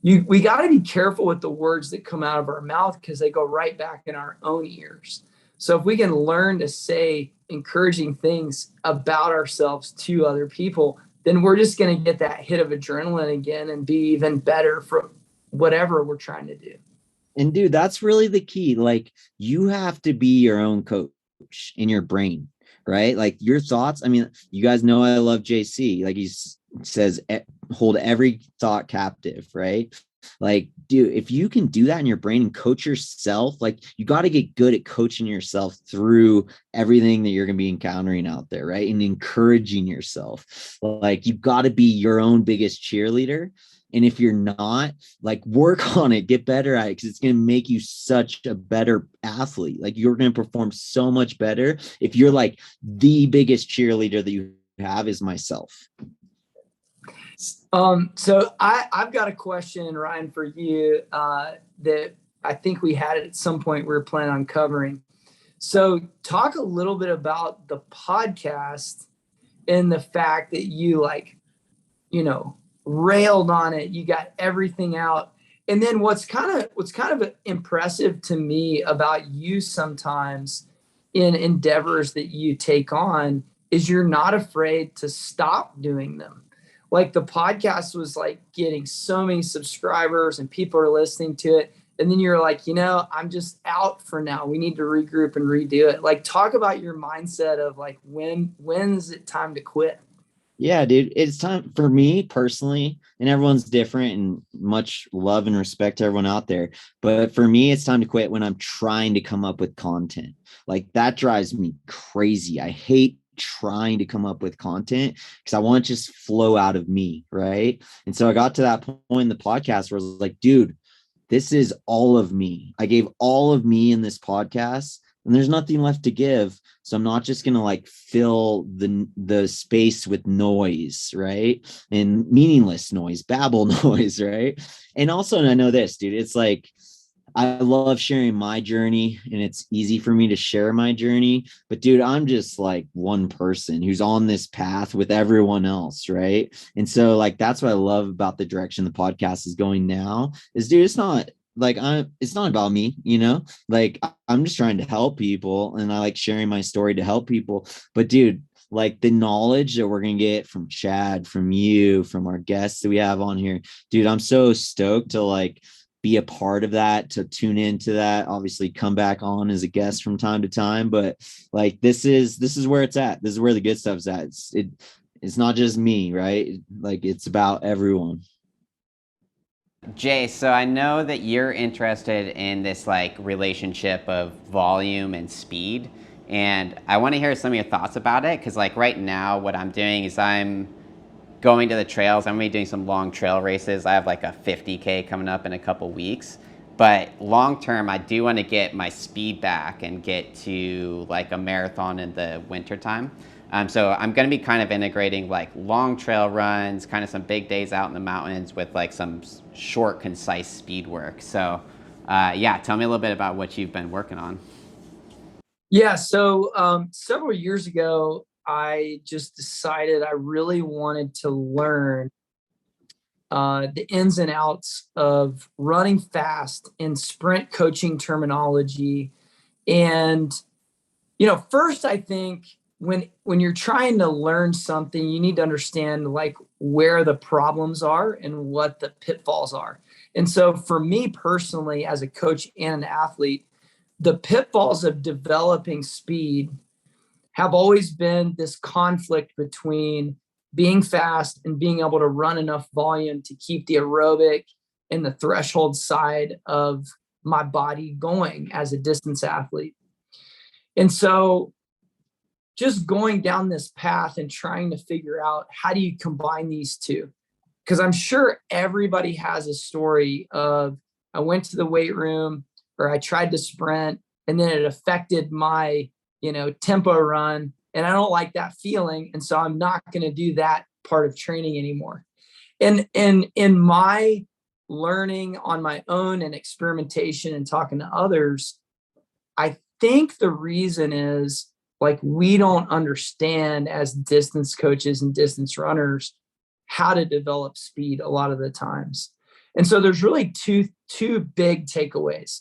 we got to be careful with the words that come out of our mouth, because they go right back in our own ears. So if we can learn to say encouraging things about ourselves to other people, then we're just going to get that hit of adrenaline again and be even better for whatever we're trying to do. And dude, that's really the key. Like, you have to be your own coach in your brain, right? Like, your thoughts. I mean, you guys know I love JC. Like, he says, hold every thought captive, right? Like, dude, if you can do that in your brain and coach yourself, like, you got to get good at coaching yourself through everything that you're going to be encountering out there, right? And encouraging yourself. Like, you got to be your own biggest cheerleader. And if you're not, like, work on it, get better at it, because it's going to make you such a better athlete. Like, you're going to perform so much better if you're like, the biggest cheerleader that you have is myself. So I've got a question, Ryan, for you that I think we had at some point we were planning on covering. So talk a little bit about the podcast and the fact that you, like, you know, railed on it. You got everything out. And then what's kind of impressive to me about you sometimes in endeavors that you take on is you're not afraid to stop doing them. Like, the podcast was like getting so many subscribers and people are listening to it. And then you're like, you know, I'm just out for now. We need to regroup and redo it. Like, talk about your mindset of like, when's it time to quit? Yeah, dude, it's time for me personally, and everyone's different, and much love and respect to everyone out there. But for me, it's time to quit when I'm trying to come up with content. Like, that drives me crazy. I hate trying to come up with content because I want to just flow out of me, right? And so I got to that point in the podcast where I was like, dude, this is all of me. I gave all of me in this podcast, and there's nothing left to give. So I'm not just going to like fill the space with noise, right? And meaningless noise, babble noise, right? And also, and I know this, dude, it's like, I love sharing my journey, and it's easy for me to share my journey. But dude, I'm just like one person who's on this path with everyone else, right? And so, like, that's what I love about the direction the podcast is going now is, dude, it's not like it's not about me, you know? Like, I'm just trying to help people, and I like sharing my story to help people. But dude, like, the knowledge that we're going to get from Chad, from you, from our guests that we have on here, dude, I'm so stoked to like be a part of that, to tune into that, obviously come back on as a guest from time to time. But like, this is where it's at. This is where the good stuff's at. It's not just me, right? Like, it's about everyone. Jay, so I know that you're interested in this like relationship of volume and speed, and I want to hear some of your thoughts about it, because like right now what I'm doing is I'm going to the trails. I'm going to be doing some long trail races. I have like a 50K coming up in a couple weeks. But long term, I do want to get my speed back and get to like a marathon in the wintertime. So I'm going to be kind of integrating like long trail runs, kind of some big days out in the mountains with like some short, concise speed work. So yeah, tell me a little bit about what you've been working on. Yeah. So several years ago, I just decided I really wanted to learn the ins and outs of running fast and sprint coaching terminology. And, you know, first, I think when you're trying to learn something, you need to understand like where the problems are and what the pitfalls are. And so for me personally, as a coach and an athlete, the pitfalls of developing speed have always been this conflict between being fast and being able to run enough volume to keep the aerobic and the threshold side of my body going as a distance athlete. And so just going down this path and trying to figure out, how do you combine these two? Because I'm sure everybody has a story of, I went to the weight room or I tried to sprint and then it affected my, you know, tempo run, and I don't like that feeling. And so I'm not going to do that part of training anymore. And in my learning on my own and experimentation and talking to others, I think the reason is like, we don't understand as distance coaches and distance runners how to develop speed a lot of the times. And so there's really two big takeaways.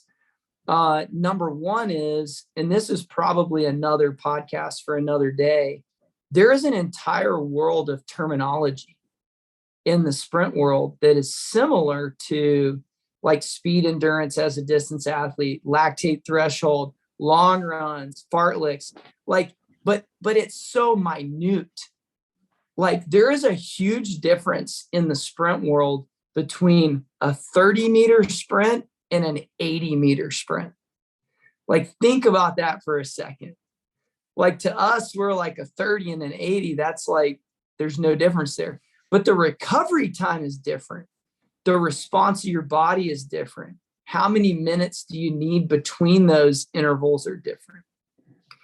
Number one is, and this is probably another podcast for another day, there is an entire world of terminology in the sprint world that is similar to like speed endurance as a distance athlete, lactate threshold, long runs, fartleks, like, but it's so minute. Like there is a huge difference in the sprint world between a 30-meter sprint and an 80-meter sprint. Like think about that for a second. Like to us, we're like a 30 and an 80. That's like, there's no difference there. But the recovery time is different. The response of your body is different. How many minutes do you need between those intervals are different.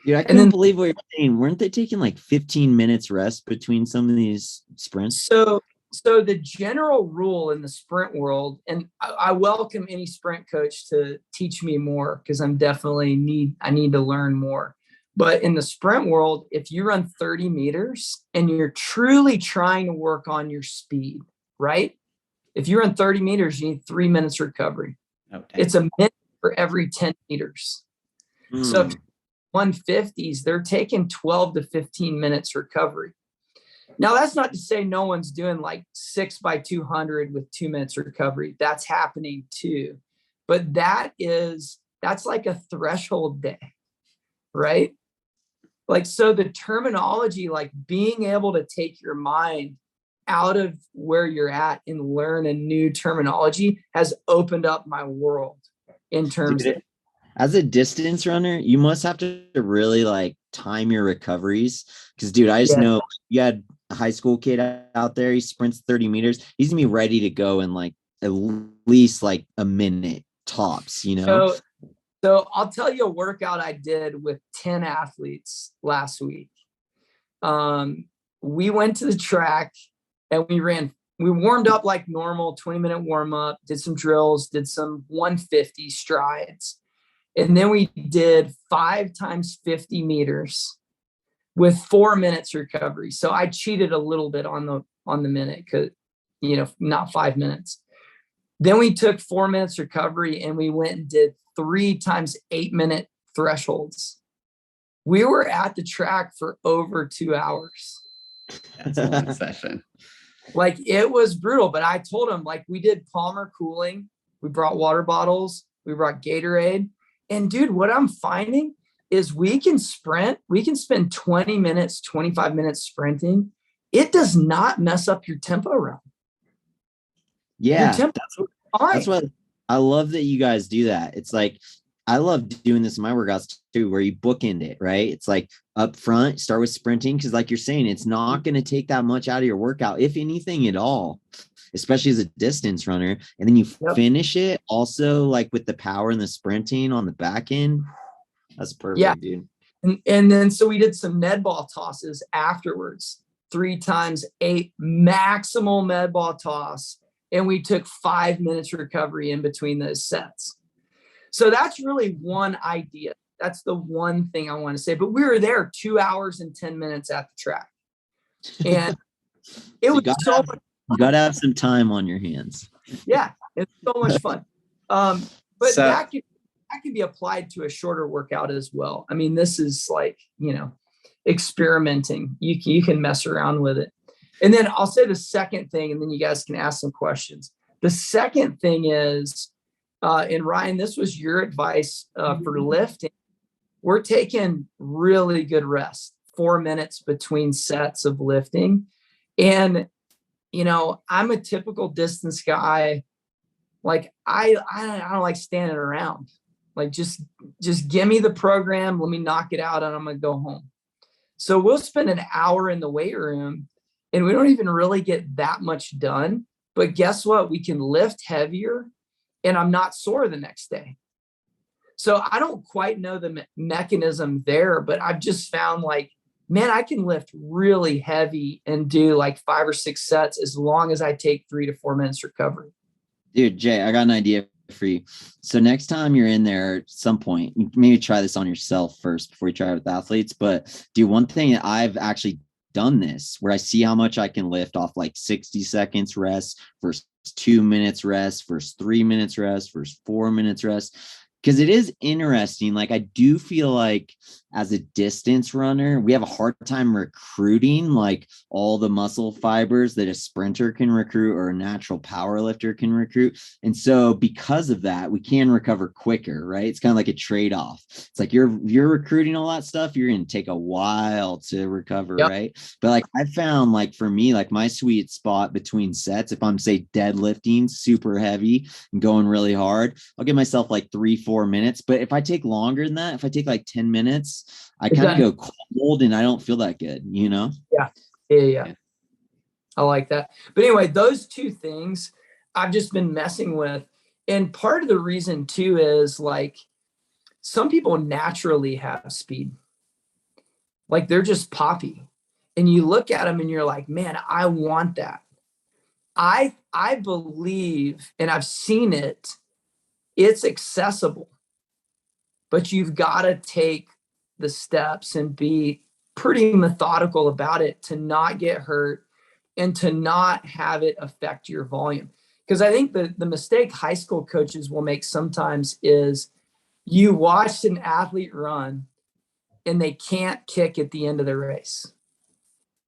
Dude, I couldn't believe what you're saying. Weren't they taking like 15 minutes rest between some of these sprints? So the general rule in the sprint world, and I welcome any sprint coach to teach me more because I'm definitely I need to learn more. But in the sprint world, if you run 30 meters and you're truly trying to work on your speed, right? If you run 30 meters, you need 3 minutes recovery. Okay. It's a minute for every 10 meters. So if 150s, they're taking 12 to 15 minutes recovery. Now, that's not to say no one's doing like 6x200 with 2 minutes recovery. That's happening too. But that's like a threshold day, right? Like, so the terminology, like being able to take your mind out of where you're at and learn a new terminology has opened up my world in terms of. As a distance runner, you must have to really like time your recoveries. Because, dude, I just know you had a high school kid out there. He sprints 30 meters. He's gonna be ready to go in like at least like a minute tops, you know? So I'll tell you a workout I did with 10 athletes last week. We went to the track and we warmed up like normal, 20-minute warm up, did some drills, did some 150 strides. And then we did 5 times 50 meters with 4 minutes recovery. So I cheated a little bit on the minute because, not 5 minutes. Then we took 4 minutes recovery and we went and did 3 times 8-minute thresholds. We were at the track for over 2 hours. That's a long session. Like it was brutal, but I told him like we did Palmer cooling. We brought water bottles. We brought Gatorade. And dude, what I'm finding is we can sprint. We can spend 20 minutes, 25 minutes sprinting. It does not mess up your tempo run. Yeah, that's what I love that you guys do that. It's like, I love doing this in my workouts too, where you bookend it, right? It's like up front, start with sprinting. Cause like you're saying, it's not going to take that much out of your workout, if anything at all, especially as a distance runner. And then you finish it also like with the power and the sprinting on the back end. That's perfect, dude. And then, so we did some med ball tosses afterwards, 3 times 8 maximal med ball toss. And we took 5 minutes recovery in between those sets. So that's really one idea. That's the one thing I want to say. But we were there 2 hours and 10 minutes at the track. And it was so much fun. You got to have some time on your hands. Yeah, it's so much fun. But that can be applied to a shorter workout as well. I mean, this is like, experimenting. You can mess around with it. And then I'll say the second thing, and then you guys can ask some questions. The second thing is, and Ryan, this was your advice for lifting. We're taking really good rest, 4 minutes between sets of lifting. And, I'm a typical distance guy. Like I don't like standing around. Like just give me the program. Let me knock it out and I'm going to go home. So we'll spend an hour in the weight room and we don't even really get that much done. But guess what? We can lift heavier and I'm not sore the next day. So I don't quite know the mechanism there, but I've just found like, man, I can lift really heavy and do like 5 or 6 sets as long as I take 3 to 4 minutes recovery. Dude, Jay, I got an idea for you. So next time you're in there at some point, maybe try this on yourself first before you try it with athletes, but do one thing that I've actually done this where I see how much I can lift off like 60 seconds rest versus 2 minutes rest versus 3 minutes rest versus 4 minutes rest. because it is interesting. Like, I do feel like as a distance runner, we have a hard time recruiting like all the muscle fibers that a sprinter can recruit or a natural power lifter can recruit. And so because of that, we can recover quicker, right? It's kind of like a trade-off. It's like you're recruiting all that stuff, you're going to take a while to recover, Yep. right? But like I found, like for me, like my sweet spot between sets, if I'm say deadlifting super heavy and going really hard, I'll give myself like 3-4 minutes. But if I take longer than that, if I take like 10 minutes, I kind of go cold and I don't feel that good, you know? Yeah. I like that. But anyway, those two things I've just been messing with. And part of the reason too is like some people naturally have speed. Like they're just poppy. And you look at them and you're like, man, I want that. I believe, and I've seen it, it's accessible. But you've got to take the steps and be pretty methodical about it to not get hurt and to not have it affect your volume. Because I think the mistake high school coaches will make sometimes is you watched an athlete run and they can't kick at the end of the race.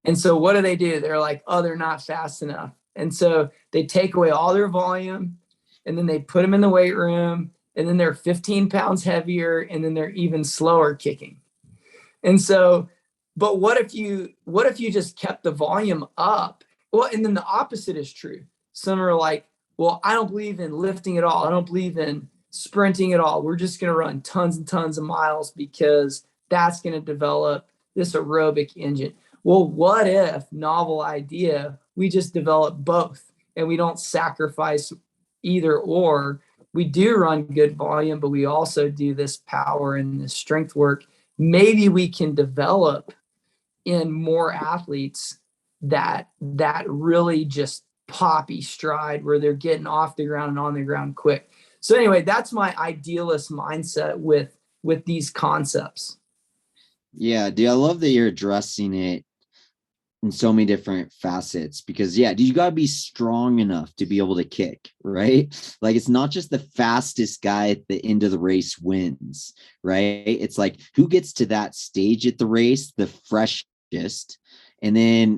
And so what do? They're like, oh, they're not fast enough. And so they take away all their volume and then they put them in the weight room and then they're 15 pounds heavier and then they're even slower kicking. And so, but what if you just kept the volume up? Well, and then the opposite is true. Some are like, well, I don't believe in lifting at all. I don't believe in sprinting at all. We're just going to run tons and tons of miles because that's going to develop this aerobic engine. Well, what if, novel idea, we just develop both and we don't sacrifice either or? We do run good volume, but we also do this power and this strength work. Maybe we can develop in more athletes that really just poppy stride where they're getting off the ground and on the ground quick. So anyway, that's my idealist mindset with these concepts. Yeah, dude, I love that you're addressing it in so many different facets because you got to be strong enough to be able to kick, right? Like it's not just the fastest guy at the end of the race wins, right? It's like who gets to that stage at the race the freshest, and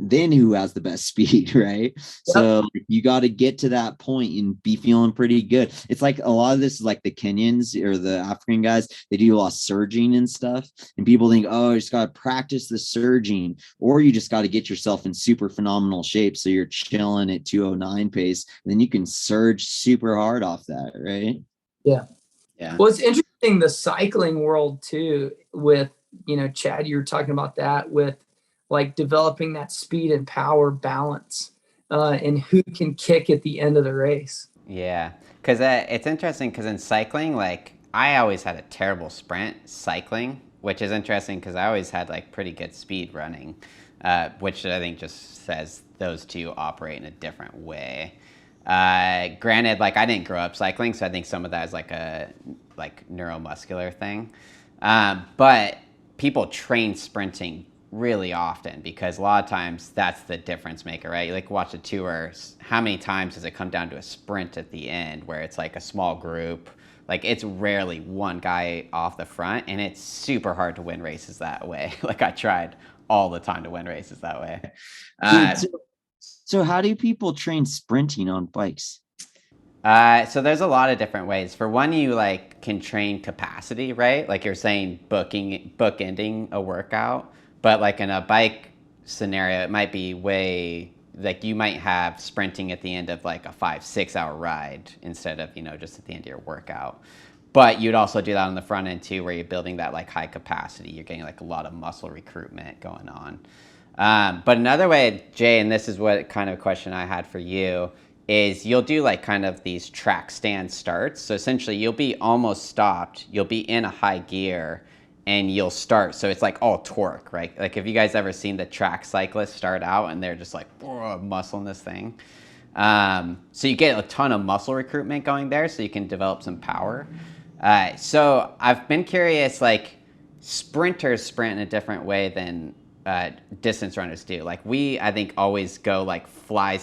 then who has the best speed, right? Yep. So you got to get to that point and be feeling pretty good. It's like a lot of this is like the Kenyans or the African guys, they do a lot of surging and stuff. And people think, oh, you just got to practice the surging, or you just got to get yourself in super phenomenal shape. So you're chilling at 209 pace, and then you can surge super hard off that, right? Yeah. Well, it's interesting, the cycling world too, with, Chad, you were talking about that with like developing that speed and power balance and who can kick at the end of the race. Yeah, because it's interesting because in cycling, like I always had a terrible sprint cycling, which is interesting because I always had like pretty good speed running, which I think just says those two operate in a different way. Granted, like I didn't grow up cycling, so I think some of that is like a neuromuscular thing. But people train sprinting really often because a lot of times that's the difference maker, right? You like watch a tour, how many times does it come down to a sprint at the end where it's like a small group? Like it's rarely one guy off the front, and it's super hard to win races that way. Like I tried all the time to win races that way. So how do people train sprinting on bikes? So there's a lot of different ways. For one, you like can train capacity, right? Like you're saying, bookending a workout. But like in a bike scenario, it might be way like you might have sprinting at the end of like a 5-6 hour ride instead of, just at the end of your workout. But you'd also do that on the front end too, where you're building that like high capacity. You're getting like a lot of muscle recruitment going on. But another way, Jay, and this is what kind of question I had for you, is you'll do like kind of these track stand starts. So essentially you'll be almost stopped. You'll be in a high gear and you'll start. So it's like all torque, right? Like have you guys ever seen the track cyclists start out and they're just like muscling this thing? So you get a ton of muscle recruitment going there so you can develop some power. So I've been curious, like sprinters sprint in a different way than distance runners do. Like I think always go like fly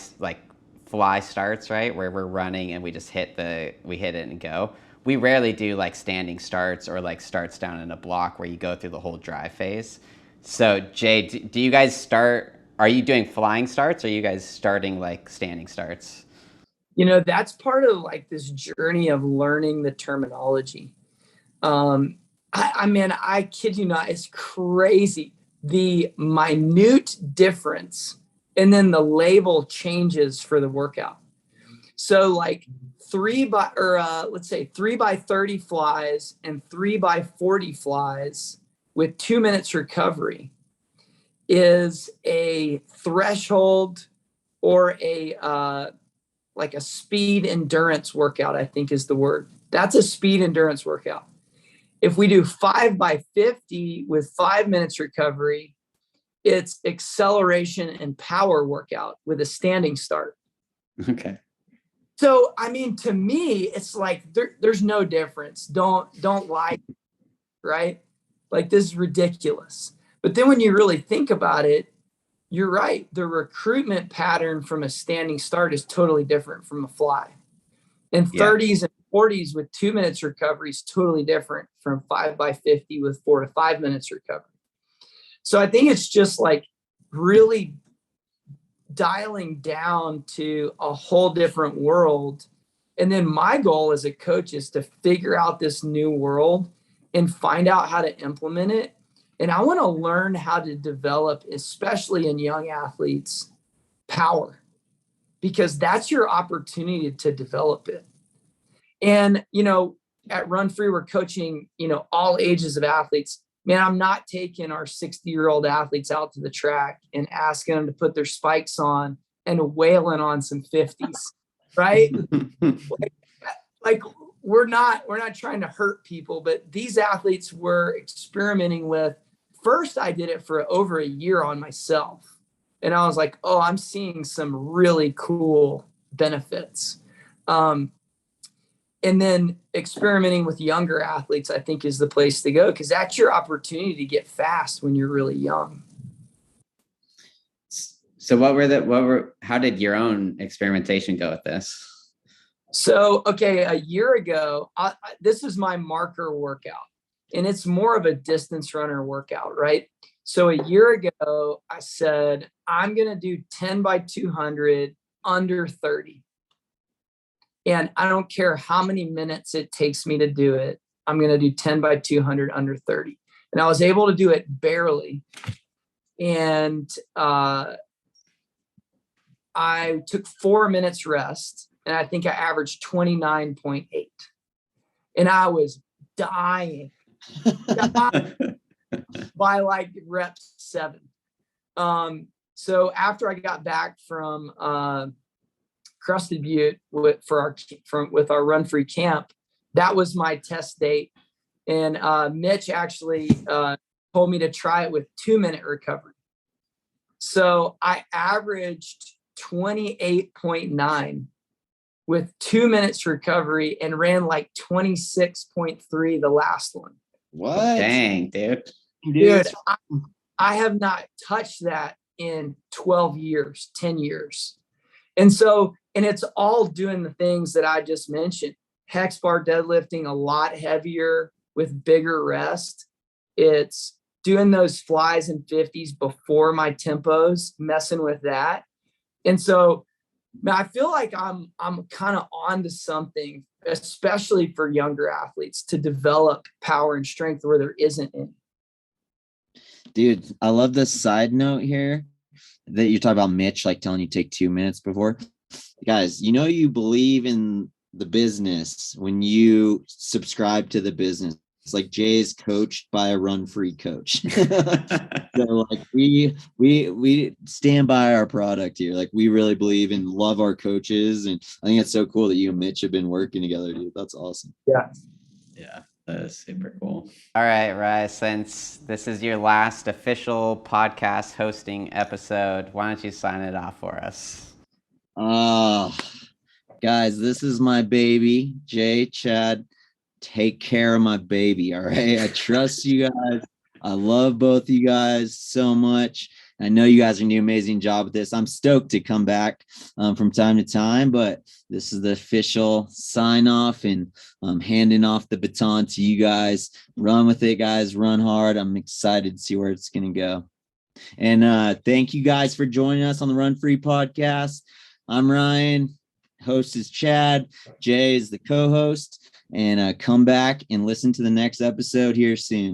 starts, right? Where we're running and we just hit it and go. we rarely do like standing starts or like starts down in a block where you go through the whole drive phase. So Jay, do you guys start, are you doing flying starts or are you guys starting like standing starts? That's part of like this journey of learning the terminology. I kid you not, it's crazy. The minute difference and then the label changes for the workout. So like 3x30 flies and 3x40 flies with 2 minutes recovery is a threshold or like a speed endurance workout, I think is the word. That's a speed endurance workout. If we do 5x50 with 5 minutes recovery, it's acceleration and power workout with a standing start. Okay. So, to me, it's like there's no difference. Don't lie, right? Like, this is ridiculous. But then when you really think about it, you're right. The recruitment pattern from a standing start is totally different from a fly. And 30s and 40s with 2 minutes recovery is totally different from 5x50 with 4 to 5 minutes recovery. So I think it's just like really dialing down to a whole different world. And then my goal as a coach is to figure out this new world and find out how to implement it. And I want to learn how to develop, especially in young athletes, power, because that's your opportunity to develop it. And, at Run Free, we're coaching, all ages of athletes. Man, I'm not taking our 60-year-old athletes out to the track and asking them to put their spikes on and wailing on some 50s, right? like we're not trying to hurt people, but these athletes were experimenting with. First, I did it for over a year on myself. And I was like, oh, I'm seeing some really cool benefits. And then experimenting with younger athletes, I think, is the place to go, because that's your opportunity to get fast when you're really young. So how did your own experimentation go with this? So, okay, a year ago, this is my marker workout, and it's more of a distance runner workout, right? So a year ago, I said, I'm going to do 10x200 under 30. And I don't care how many minutes it takes me to do it. I'm going to do 10x200 under 30. And I was able to do it barely. And I took 4 minutes rest. And I think I averaged 29.8. And I was dying by like rep 7. So after I got back from Crusted Butte with our Run Free camp, that was my test date. And Mitch actually told me to try it with 2 minute recovery. So I averaged 28.9 with 2 minutes recovery and ran like 26.3 the last one. What? Dang, dude. Dude, I have not touched that in 12 years, 10 years. And it's all doing the things that I just mentioned. Hex bar deadlifting a lot heavier with bigger rest. It's doing those flies and 50s before my tempos, messing with that. And so, man, I feel like I'm kind of on to something, especially for younger athletes, to develop power and strength where there isn't any. Dude, I love this side note here that you talk about Mitch, like telling you take 2 minutes before. Guys, you believe in the business when you subscribe to the business. It's like Jay's coached by a Run Free coach. So like we stand by our product here. Like we really believe and love our coaches. And I think it's so cool that you and Mitch have been working together, dude. That's awesome. Yeah. Yeah, that is super cool. All right, Rye, since this is your last official podcast hosting episode, why don't you sign it off for us? Guys, this is my baby, Jay, Chad. Take care of my baby. All right. I trust you guys. I love both you guys so much. I know you guys are doing an amazing job with this. I'm stoked to come back from time to time, but this is the official sign off, and I'm handing off the baton to you guys. Run with it, guys. Run hard. I'm excited to see where it's going to go. And thank you guys for joining us on the Run Free podcast. I'm Ryan. Host is Chad. Jay is the co-host. And come back and listen to the next episode here soon.